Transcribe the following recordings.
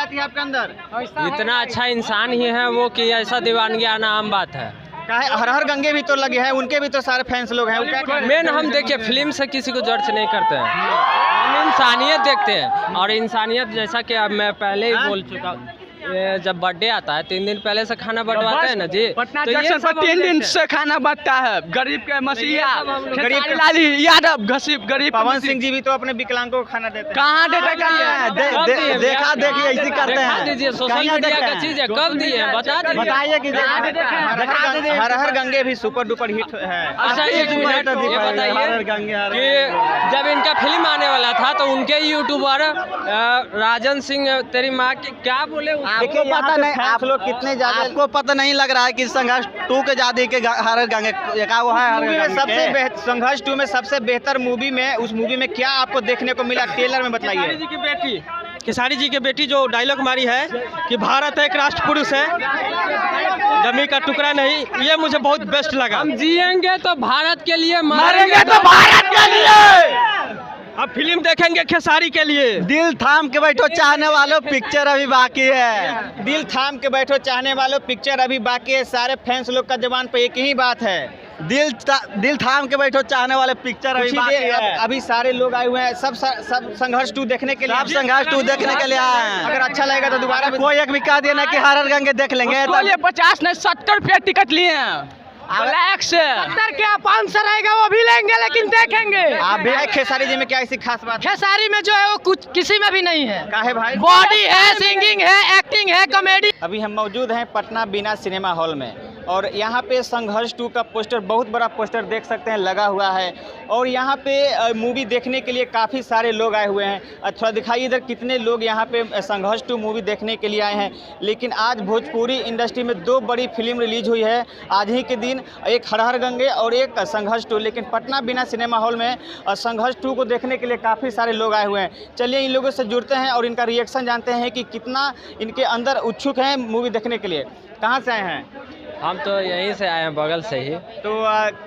जाती है आपके अंदर? इतना अच्छा इंसान ही है वो कि ऐसा दीवानगी आना आम बात है। हर हर गंगे भी तो लगे हैं, उनके भी तो सारे फैंस लोग हैं। मेन हम देखिए फिल्म से किसी को जज नहीं करते हैं, हम इंसानियत देखते हैं। और इंसानियत जैसा कि अब मैं पहले ही बोल चुका हूँ, जब बर्थडे आता है 3 दिन पहले से खाना बंटवाते हैं ना जी, पटना तो ये जंक्शन पर सब 3 दिन हम से खाना बंटता है। गरीब के मसीहा, गरीब गरीब लाली यादव घसीब गरीब पवन सिंह जी भी तो अपने विकलांगों को खाना देते हैं। कहाँ देते देखा देखिए ऐसे करते हैं। दीजिए सोशल मीडिया का चीज है, कब दिए बता दीजिए। बताइए कि हर हर गंगे भी सुपर डुपर हिट है। अच्छा एक मिनट ये बताइए कि जब इनका फिल्म आने वाला था तो उनके यूट्यूबर राजन सिंह तेरी माँ की क्या बोले, आपको पता नहीं, आप लोग कितने ज्यादा, आपको पता नहीं लग रहा है कि संघर्ष 2 के ज्यादा के हर गंगे वो है। सबसे संघर्ष 2 में सबसे बेहतर मूवी में, उस मूवी में क्या आपको देखने को मिला ट्रेलर में बताइए। खेसारी जी की बेटी जो डायलॉग मारी है कि भारत एक राष्ट्र पुरुष है, जमीन का टुकड़ा नहीं, ये मुझे बहुत बेस्ट लगा। हम जिएंगे तो भारत के लिए, मरेंगे तो भारत के लिए। अब फिल्म देखेंगे खेसारी के लिए। दिल थाम के बैठो चाहने वालों, पिक्चर अभी बाकी है। दिल थाम के बैठो चाहने वालों, पिक्चर अभी बाकी है। सारे फैंस लोग का जबान पे एक ही बात है, दिल थाम के बैठो चाहने वाले, पिक्चर अभी बाकी है। अभी सारे लोग आए हुए हैं, सब संघर्ष 2 देखने के लिए, सब संघर्ष 2 देखने के लिए आए हैं। अगर अच्छा लगेगा तो दोबारा कोई एक भी कह देना कि हर हर गंगे देख लेंगे। 50 नहीं 70 रुपया टिकट लिए हैं। ब्लैक से 70 क्या 500 रहेगा वो भी लेंगे, लेकिन देखेंगे। आप भी खेसारी जी में क्या ऐसी खास बात? खेसारी में जो है वो कुछ किसी में भी नहीं है। काहे भाई? बॉडी है, सिंगिंग है, एक्टिंग है, कॉमेडी। अभी हम मौजूद हैं पटना बीना सिनेमा हॉल में और यहाँ पे संघर्ष 2 का पोस्टर, बहुत बड़ा पोस्टर देख सकते हैं लगा हुआ है। और यहाँ पे मूवी देखने के लिए काफ़ी सारे लोग आए हुए हैं। अच्छा दिखाइए इधर कितने लोग यहाँ पे संघर्ष 2 मूवी देखने के लिए आए हैं। लेकिन आज भोजपुरी इंडस्ट्री में 2 बड़ी फिल्म रिलीज हुई है आज ही के दिन, एक हर हर गंगे और एक संघर्ष 2। लेकिन पटना बीना सिनेमा हॉल में संघर्ष 2 को देखने के लिए काफ़ी सारे लोग आए हुए हैं। चलिए इन लोगों से जुड़ते हैं और इनका रिएक्शन जानते हैं कि कितना इनके अंदर उत्सुक हैं मूवी देखने के लिए। कहाँ से आए हैं? हम तो यहीं से आए हैं, बगल से ही। तो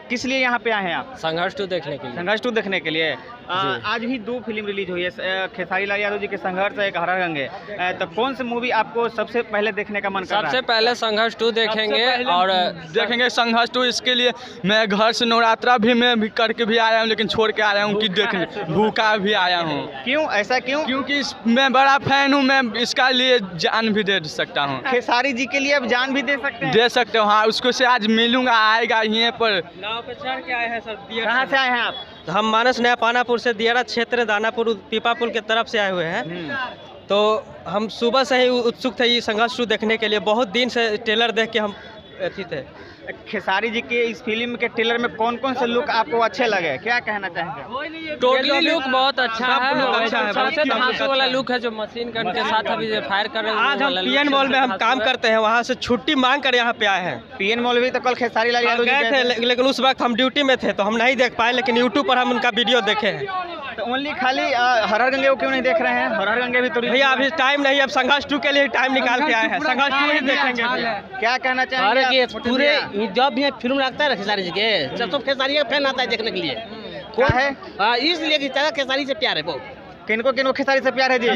किस लिए यहाँ पे आए हैं आप? संघर्ष 2 देखने के लिए। संघर्ष 2 देखने के लिए। आज भी 2 फिल्म रिलीज हुई है, खेसारी लाल यादव जी के संघर्ष, एक हर हर गंगे। तो कौन सी मूवी आपको सबसे पहले देखने का मन कर रहा है? सबसे पहले संघर्ष 2 देखेंगे और देखेंगे संघर्ष 2। इसके लिए मैं घर से नवरात्रा भी मैं भी करके भी आया हूँ, लेकिन छोड़ के आया हूँ कि देखने भूखा भी आया हूँ। क्यों ऐसा क्यों? क्योंकि मैं बड़ा फैन हूँ, मैं इसका लिए जान भी दे सकता हूँ। खेसारी जी के लिए अब जान भी दे सकते हैं? दे सकते हो हाँ, उसको से आज मिलूंगा, आएगा यहीं पर। नाव पे चढ़ के आए हैं सर। कहाँ से आए हैं आप? हम मानस नया पानापुर से, दियारा क्षेत्र, दानापुर, पीपापुर के तरफ से आए हुए हैं। तो हम सुबह से ही उत्सुक थे ये संघर्ष 2 देखने के लिए। बहुत दिन से ट्रेलर देख के हम अथी थे। खेसारी जी के इस फिल्म के ट्रेलर में कौन कौन से लुक आपको अच्छे लगे, क्या कहना चाहेंगे? टोटली लुक बहुत अच्छा है। अच्छा है, सबसे धांसू वाला लुक है जो मशीन गन के साथ अभी जो फायर कर रहे हैं। आज हम पीएन मॉल में हम काम करते हैं, वहाँ से छुट्टी मांग कर यहाँ पे आए हैं। पीएन मॉल भी तो कल खेसारी लाल यादव गए थे, लेकिन उस वक्त हम ड्यूटी में थे तो हम नहीं देख पाए, लेकिन यूट्यूब पर हम उनका वीडियो देखे हैं। तो ओनली खाली हर हर गंगे को क्यों नहीं देख रहे हैं? हर हर गंगे भी तो भैया अभी टाइम नहीं, अब संघर्ष 2 के लिए टाइम निकाल के आए हैं। संघर्ष 2 ही देखेंगे। क्या कहना चाहेंगे? पूरे जब भी फिल्म लगता है खेसारी जी के, सब खेसारी का फैन आता है देखने के लिए। क्या है? इसलिए कि ज्यादा खेसारी से प्यार है वो। किनको किनको खेसारी से प्यार है जी?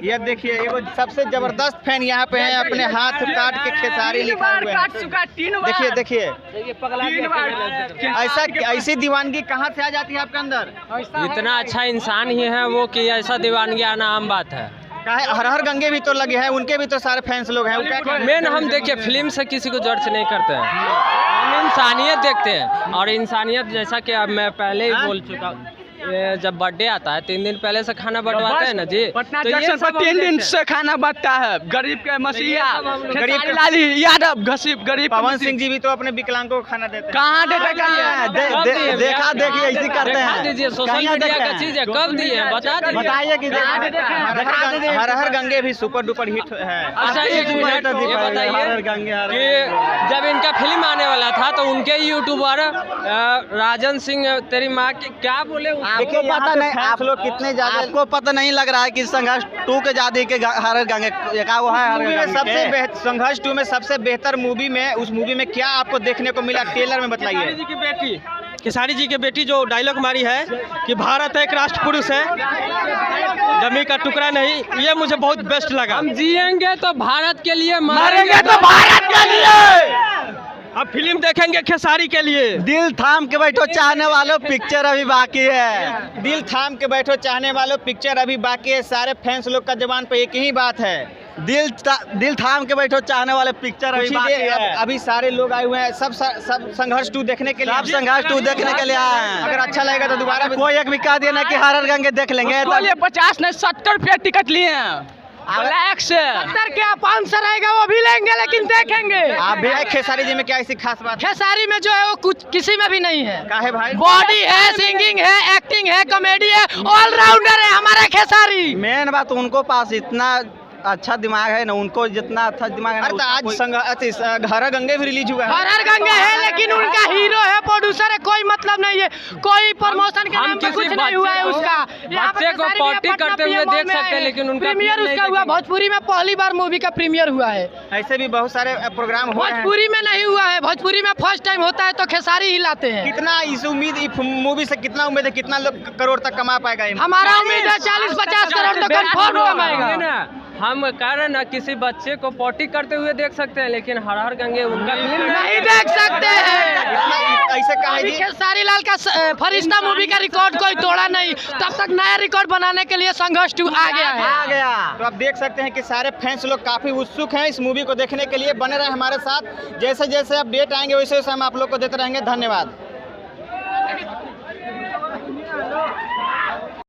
ये देखिए एगो सबसे जबरदस्त फैन यहाँ पे है, अपने हाथ काट के खेसारी लिखा हुआ है। देखिए ऐसी दीवानगी कहाँ से आ जाती है आपके अंदर? इतना अच्छा इंसान ही है वो कि ऐसा दीवानगी आना आम बात है। हर हर गंगे भी तो लगे हैं, उनके भी तो सारे फैंस लोग हैं। मेन हम देखिए फिल्म से किसी को जज नहीं करते हैं, हम इंसानियत देखते हैं। और इंसानियत जैसा कि अब मैं पहले ही बोल चुका हूँ, जब बर्थडे आता है 3 दिन पहले से खाना बंटवाते हैं ना जी, पटना तो जंक्शन पर 3 दिन से खाना बंटता है। गरीब के मसीहा, गरीब लाली यादव घसीब गरीब पवन सिंह जी भी तो अपने विकलांगों को खाना देते हैं। कहाँ देते देखा देखिए ऐसे करते हैं। दीजिए सोशल मीडिया का चीज है, कब दिए बता दीजिए। बताइए कि हर हर गंगे भी सुपर डुपर हिट है। अच्छा एक मिनट ये बताइए कि जब इनका फिल्म आने वाला था तो उनके यूट्यूबर राजन सिंह तेरी माँ की क्या बोले, आपको पता नहीं, आप लोग कितने ज्यादा, आपको पता नहीं लग रहा है कि संघर्ष 2 के ज्यादा के हर हर गंगे वो है। सबसे संघर्ष 2 में सबसे बेहतर मूवी में, उस मूवी में क्या आपको देखने को मिला ट्रेलर में बताइए। खेसारी जी की बेटी जो डायलॉग मारी है कि भारत एक राष्ट्र पुरुष है, जमीन का टुकड़ा नहीं, ये मुझे बहुत बेस्ट लगा। हम जिएंगे तो भारत के लिए, मरेंगे तो भारत के लिए। अब फिल्म देखेंगे खेसारी के लिए। दिल थाम के बैठो चाहने वालों, पिक्चर अभी बाकी है। दिल थाम के बैठो चाहने वालों, पिक्चर अभी बाकी है। सारे फैंस लोग का जबान पे एक ही बात है, दिल थाम के बैठो चाहने वाले, पिक्चर अभी बाकी है। अभी सारे लोग आए हुए हैं, सब संघर्ष 2 देखने के लिए। सब संघर्ष 2 देखने के लिए आए हैं। अगर अच्छा लगेगा तो दोबारा कोई एक भी कह दिया ना कि हर गंगे देख लेंगे, तो 50 नहीं 70 रुपया टिकट लिए हैं ब्लैक से। 70 क्या 500 रहेगा वो भी लेंगे, लेकिन देखेंगे। आप भी खेसारी जी में क्या ऐसी खास बात है? खेसारी में जो है वो कुछ किसी में भी नहीं है। काहे भाई? बॉडी है, सिंगिंग है, एक्टिंग है, कॉमेडी है, ऑलराउंडर है हमारा खेसारी। मेन बात उनको पास इतना अच्छा दिमाग है ना, उनको जितना अच्छा दिमाग है ना, अरे तो आज हर गंगे भी रिलीज हुआ है। हर गंगे है, लेकिन उनका हीरो है, प्रोड्यूसर है, कोई मतलब नहीं है, कोई प्रमोशन के नाम पे कुछ नहीं हुआ है उसका। बच्चे को पार्टी करते हुए देख सकते हैं, लेकिन उनका प्रीमियर उसका हुआ भोजपुरी में, पहली बार मूवी का प्रीमियर हुआ है। ऐसे भी बहुत सारे प्रोग्राम हुए हैं। भोजपुरी में नहीं हुआ है, भोजपुरी में फर्स्ट टाइम होता है तो खेसारी ही लाते हैं। कितना इस मूवी से कितना उम्मीद है, कितना लोग करोड़ तक कमा पाएगा? हमारा उम्मीद है 40-50 करोड़ तो कंफर्म कमाएगा। हम कह रहे ना किसी बच्चे को पॉटी करते हुए देख सकते हैं, लेकिन हर गंगे उनका नहीं देख सकते हैं। ऐसे कहा जी, खेसारी लाल का फरिश्ता मूवी का रिकॉर्ड कोई तोड़ा नहीं, तब तक नया रिकॉर्ड बनाने के लिए संघर्ष 2 आ गया है। तो आप देख सकते हैं कि सारे फैंस लोग काफी उत्सुक हैं इस मूवी को देखने के लिए। बने रहे हमारे साथ, जैसे जैसे अपडेट आएंगे वैसे वैसे हम आप लोग को देते रहेंगे। धन्यवाद।